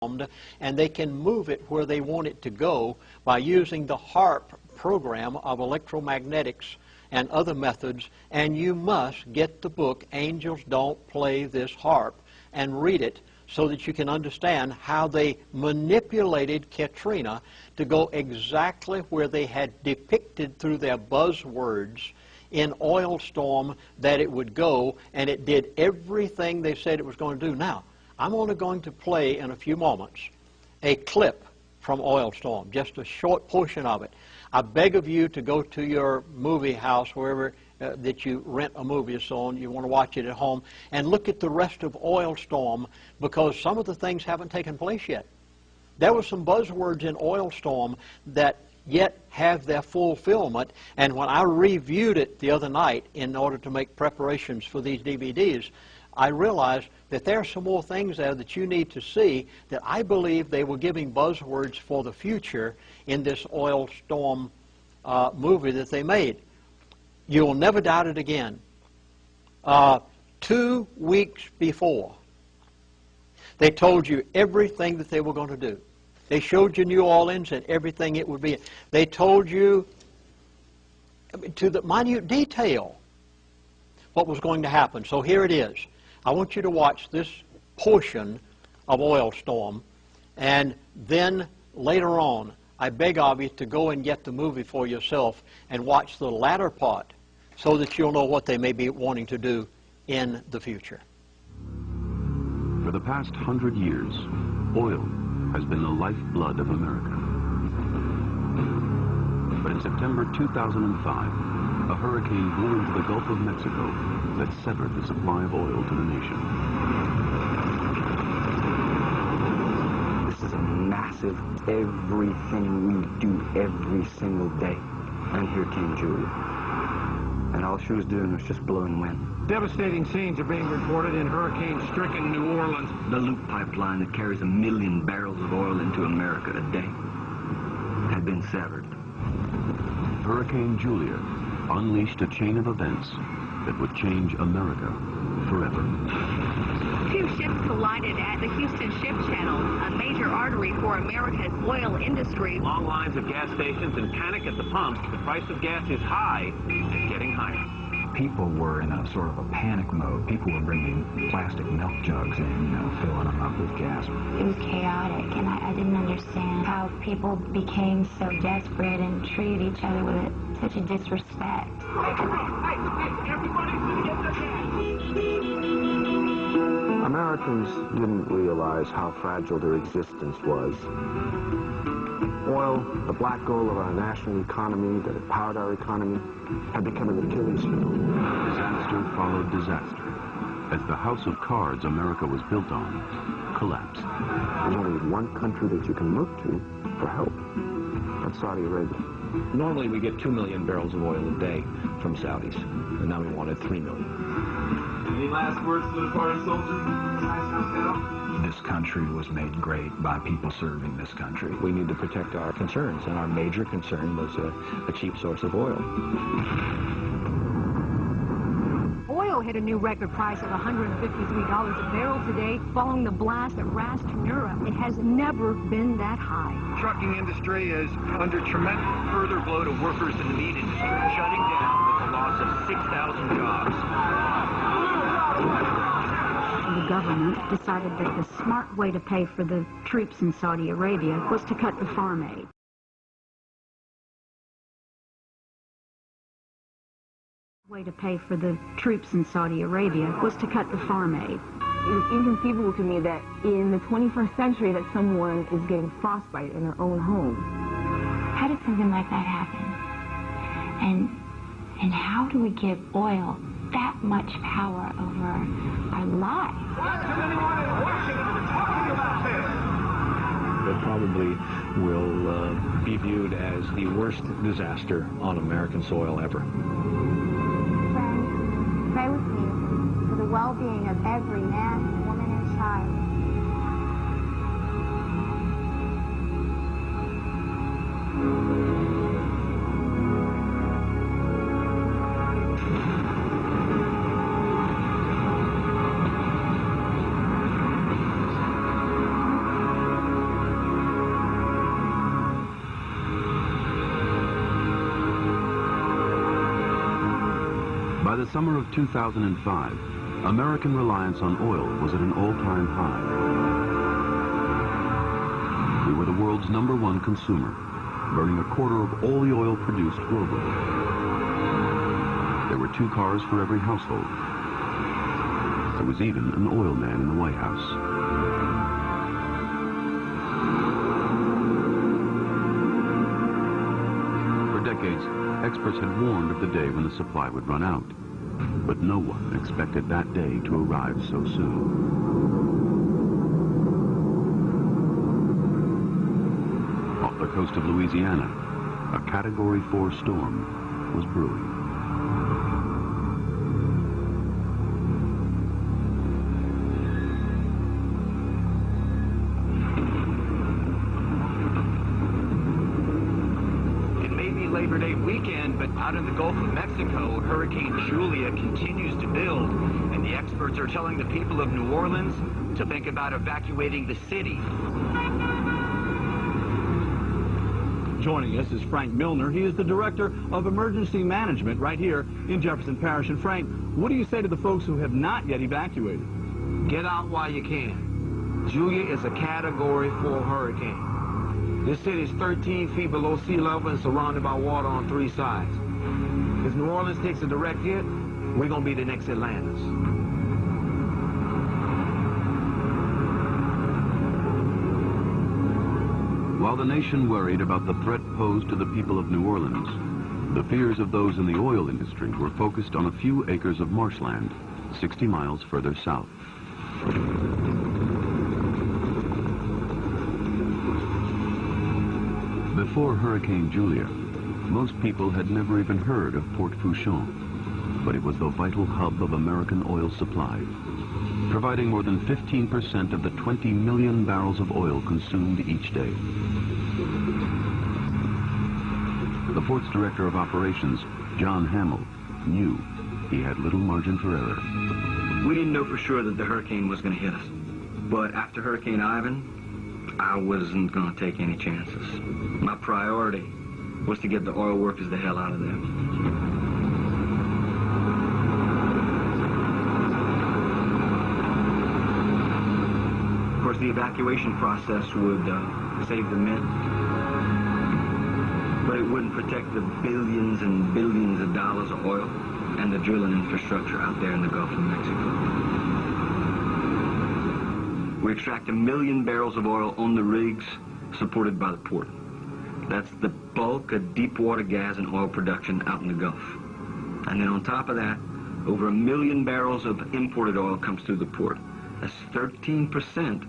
and they can move it where they want it to go by using the HARP program of electromagnetics and other methods. And you must get the book, Angels Don't Play This Harp, and read it so that you can understand how they manipulated Katrina to go exactly where they had depicted through their buzzwords in Oil Storm that it would go, and it did everything they said it was going to do. Now, I'm only going to play in a few moments a clip from Oil Storm, just a short portion of it. I beg of you to go to your movie house, wherever that you rent a movie or so on, you want to watch it at home, and look at the rest of Oil Storm, because some of the things haven't taken place yet. There were some buzzwords in Oil Storm that yet have their fulfillment, and when I reviewed it the other night in order to make preparations for these DVDs, I realized that there are some more things there that you need to see that I believe they were giving buzzwords for the future in this Oil Storm movie that they made. You'll never doubt it again. 2 weeks before, they told you everything that they were going to do. They showed you New Orleans and everything it would be. They told you to the minute detail what was going to happen. So here it is. I want you to watch this portion of Oil Storm, and then later on, I beg of you to go and get the movie for yourself and watch the latter part so that you'll know what they may be wanting to do in the future. For the past 100 years, oil has been the lifeblood of America. But in September 2005, a hurricane blew into the Gulf of Mexico that severed the supply of oil to the nation. This is a massive, everything we do every single day. And here came Julia. And all she was doing was just blowing wind. Devastating scenes are being reported in hurricane-stricken New Orleans. The loop pipeline that carries 1 million barrels of oil into America a day had been severed. Hurricane Julia unleashed a chain of events that would change America forever. Two ships collided at the Houston Ship Channel, a major artery for America's oil industry. Long lines of gas stations and panic at the pumps. The price of gas is high and getting higher. People were in a sort of a panic mode. People were bringing plastic milk jugs in, filling them up with gas. It was chaotic, and I didn't understand how people became so desperate and treated each other with such a disrespect. Americans didn't realize how fragile their existence was. Oil, the black gold of our national economy that had powered our economy, had become an Achilles heel. Disaster followed disaster as the house of cards America was built on collapsed. There's only one country that you can look to for help. That's Saudi Arabia. Normally we get 2 million barrels of oil a day from Saudis, and now we wanted 3 million. Any last words to the foreign soldier? This country was made great by people serving this country. We need to protect our concerns, and our major concern was a cheap source of oil. Oil hit a new record price of $153 a barrel today, following the blast that rasped Europe. It has never been that high. Trucking industry is under tremendous further blow to workers in the meat industry, shutting down with the loss of 6,000 jobs. The government decided that the smart way to pay for the troops in Saudi Arabia was to cut the farm aid. Way to pay for the troops in Saudi Arabia was to cut the farm aid. It was inconceivable to me that in the 21st century that someone is getting frostbite in their own home. How did something like that happen? And how do we give oil that much power over our lives? Why isn't anyone in Washington talking about this? It probably will be viewed as the worst disaster on American soil ever. Friends, pray with me for the well-being of every man, woman, and child. the summer of 2005, American reliance on oil was at an all-time high. We were the world's #1 consumer, burning a quarter of all the oil produced globally. There were 2 cars for every household. There was even an oil man in the White House. For decades, experts had warned of the day when the supply would run out. But no one expected that day to arrive so soon. Off the coast of Louisiana, a Category 4 storm was brewing. Labor Day weekend, but out in the Gulf of Mexico, Hurricane Julia continues to build, and the experts are telling the people of New Orleans to think about evacuating the city. Joining us is Frank Milner. He is the Director of Emergency Management right here in Jefferson Parish. And Frank, what do you say to the folks who have not yet evacuated? Get out while you can. Julia is a Category 4 hurricane. This city is 13 feet below sea level and surrounded by water on 3 sides. If New Orleans takes a direct hit, we're going to be the next Atlantis. While the nation worried about the threat posed to the people of New Orleans, the fears of those in the oil industry were focused on a few acres of marshland 60 miles further south. Before Hurricane Julia, most people had never even heard of Port Fourchon, but it was the vital hub of American oil supply, providing more than 15% of the 20 million barrels of oil consumed each day. The port's director of operations, John Hamill, knew he had little margin for error. We didn't know for sure that the hurricane was going to hit us, but after Hurricane Ivan, I wasn't going to take any chances. My priority was to get the oil workers the hell out of there. Of course, the evacuation process would save the men, but it wouldn't protect the billions and billions of dollars of oil and the drilling infrastructure out there in the Gulf of Mexico. We extract 1 million barrels of oil on the rigs supported by the port. That's the bulk of deep water gas and oil production out in the Gulf. And then on top of that, over 1 million barrels of imported oil comes through the port. That's 13%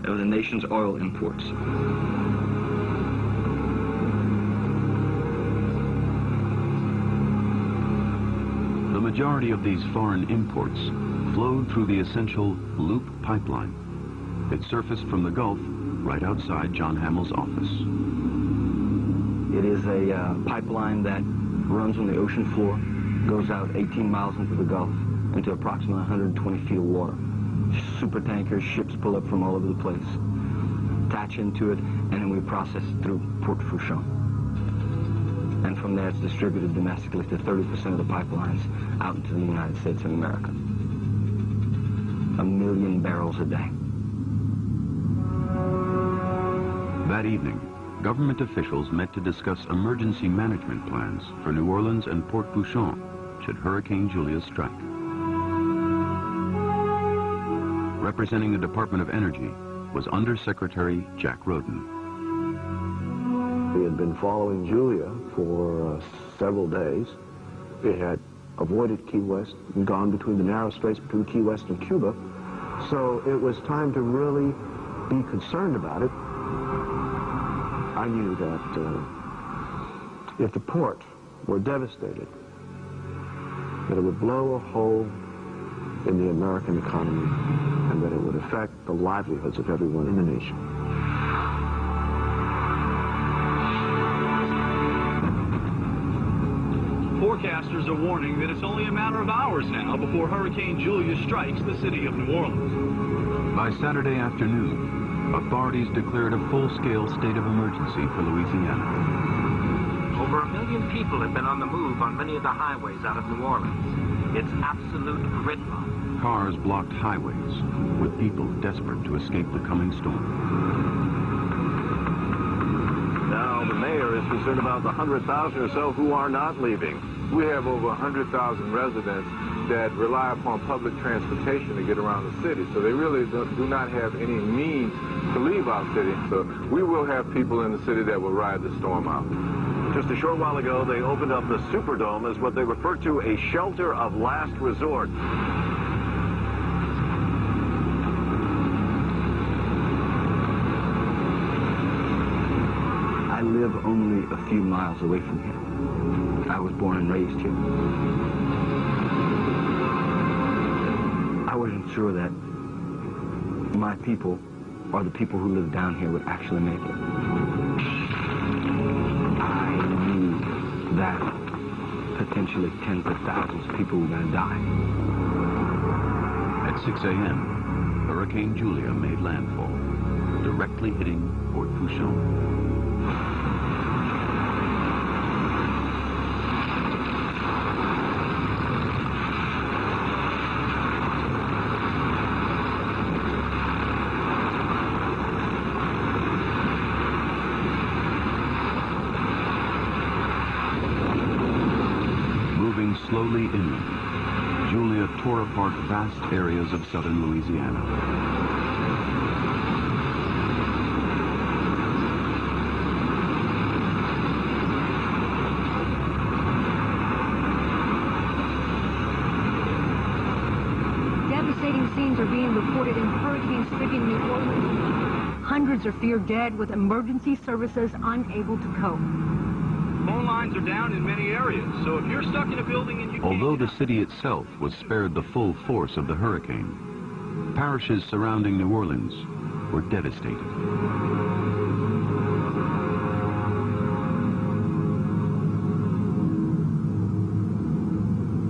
of the nation's oil imports. The majority of these foreign imports flowed through the essential Loop pipeline. It surfaced from the Gulf right outside John Hamill's office. It is a pipeline that runs on the ocean floor, goes out 18 miles into the Gulf, into approximately 120 feet of water. Super tankers, ships pull up from all over the place, attach into it, and then we process it through Port Fourchon. And from there it's distributed domestically to 30% of the pipelines out into the United States of America. 1 million barrels a day. That evening, government officials met to discuss emergency management plans for New Orleans and Port Fourchon should Hurricane Julia strike. Representing the Department of Energy was Undersecretary Jack Roden. We had been following Julia for several days. We had avoided Key West and gone between the narrow straits between Key West and Cuba. So it was time to really be concerned about it. I knew that if the port were devastated, that it would blow a hole in the American economy and that it would affect the livelihoods of everyone in the nation. Forecasters are warning that it's only a matter of hours now before Hurricane Julia strikes the city of New Orleans. By Saturday afternoon, authorities declared a full-scale state of emergency for Louisiana. Over 1 million people have been on the move on many of the highways out of New Orleans. It's absolute gridlock. Cars blocked highways, with people desperate to escape the coming storm. Now, the mayor is concerned about the 100,000 or so who are not leaving. We have over 100,000 residents that rely upon public transportation to get around the city, so they really do not have any means to leave our city. So we will have people in the city that will ride the storm out. Just a short while ago, they opened up the Superdome as what they refer to a shelter of last resort. I live only a few miles away from here. I was born and raised here. I wasn't sure that my people or the people who live down here would actually make it. I knew that potentially tens of thousands of people were going to die. At 6 a.m., Hurricane Julia made landfall, directly hitting Port Fourchon. Slowly inland, Julia tore apart vast areas of southern Louisiana. Devastating scenes are being reported in hurricane-stricken New Orleans. Hundreds are feared dead, with emergency services unable to cope. Phone lines are down in many areas, so if you're stuck in a building and you Although the city itself was spared the full force of the hurricane, parishes surrounding New Orleans were devastated.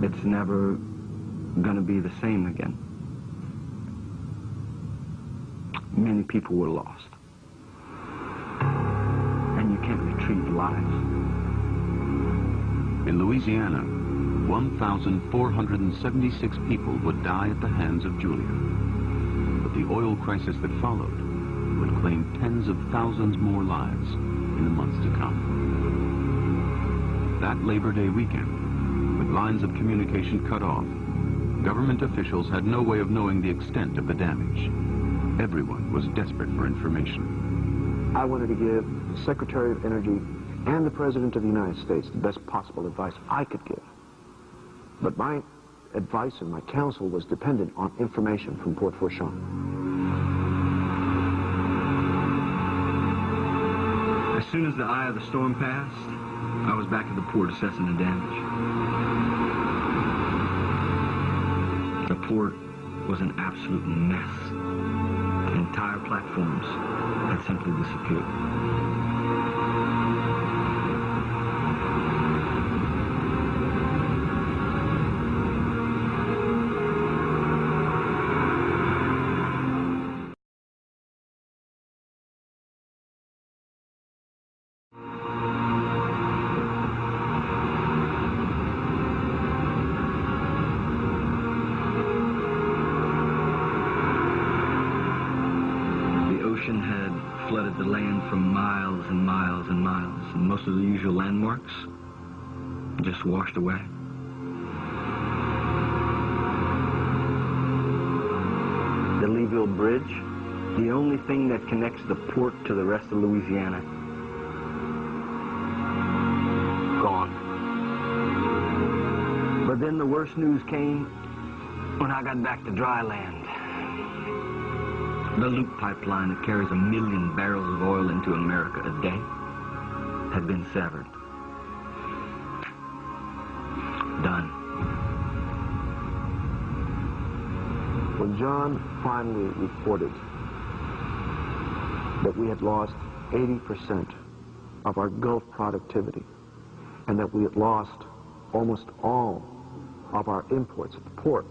It's never going to be the same again. Many people were lost. And you can't retrieve lives. In Louisiana, 1,476 people would die at the hands of Julia. But the oil crisis that followed would claim tens of thousands more lives in the months to come. That Labor Day weekend, with lines of communication cut off, government officials had no way of knowing the extent of the damage. Everyone was desperate for information. I wanted to give the Secretary of Energy and the President of the United States the best possible advice I could give. But my advice and my counsel was dependent on information from Port Fourchon. As soon as the eye of the storm passed, I was back at the port assessing the damage. The port was an absolute mess. Entire platforms had simply disappeared. Had flooded the land for miles and miles and miles, and most of the usual landmarks just washed away. The Leeville Bridge, the only thing that connects the port to the rest of Louisiana, gone. But then the worst news came when I got back to dry land. The loop pipeline that carries 1 million barrels of oil into America a day had been severed. Done. When John finally reported that we had lost 80% of our Gulf productivity and that we had lost almost all of our imports at the port,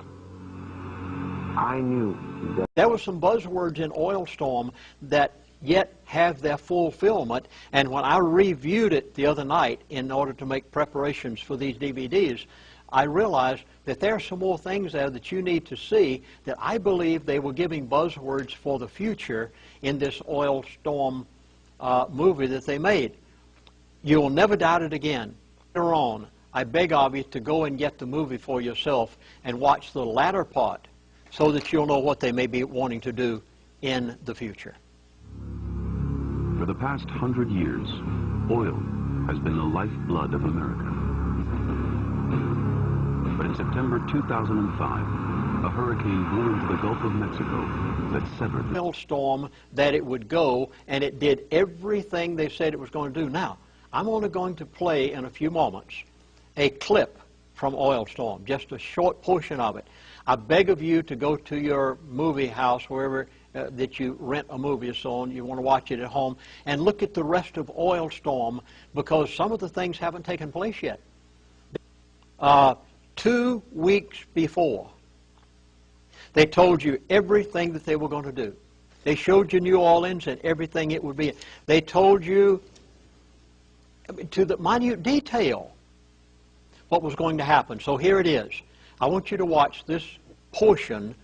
I knew that there were some buzzwords in Oil Storm that yet have their fulfillment, and when I reviewed it the other night in order to make preparations for these DVDs, I realized that there are some more things there that you need to see, that I believe they were giving buzzwords for the future in this oil storm movie that they made. You will never doubt it again. Later on, I beg of you to go and get the movie for yourself and watch the latter part so that you'll know what they may be wanting to do in the future. For the past 100 years, oil has been the lifeblood of America. But in September 2005, a hurricane blew into the Gulf of Mexico that severed the storm that it would go, and it did everything they said it was going to do. Now, I'm only going to play in a few moments a clip from Oil Storm, just a short portion of it. I beg of you to go to your movie house, wherever that you rent a movie or so on, you want to watch it at home, and look at the rest of Oil Storm, because some of the things haven't taken place yet. 2 weeks before, they told you everything that they were going to do. They showed you New Orleans and everything it would be. They told you to the minute detail what was going to happen. So here it is. I want you to watch this portion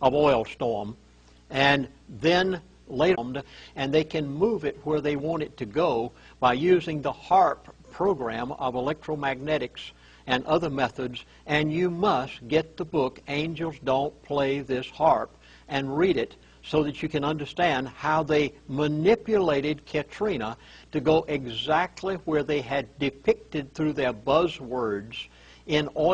of Oil Storm, and then later on, and they can move it where they want it to go by using the HARP program of electromagnetics and other methods, and you must get the book, Angels Don't Play This Harp, and read it so that you can understand how they manipulated Katrina to go exactly where they had depicted through their buzzwords in oil.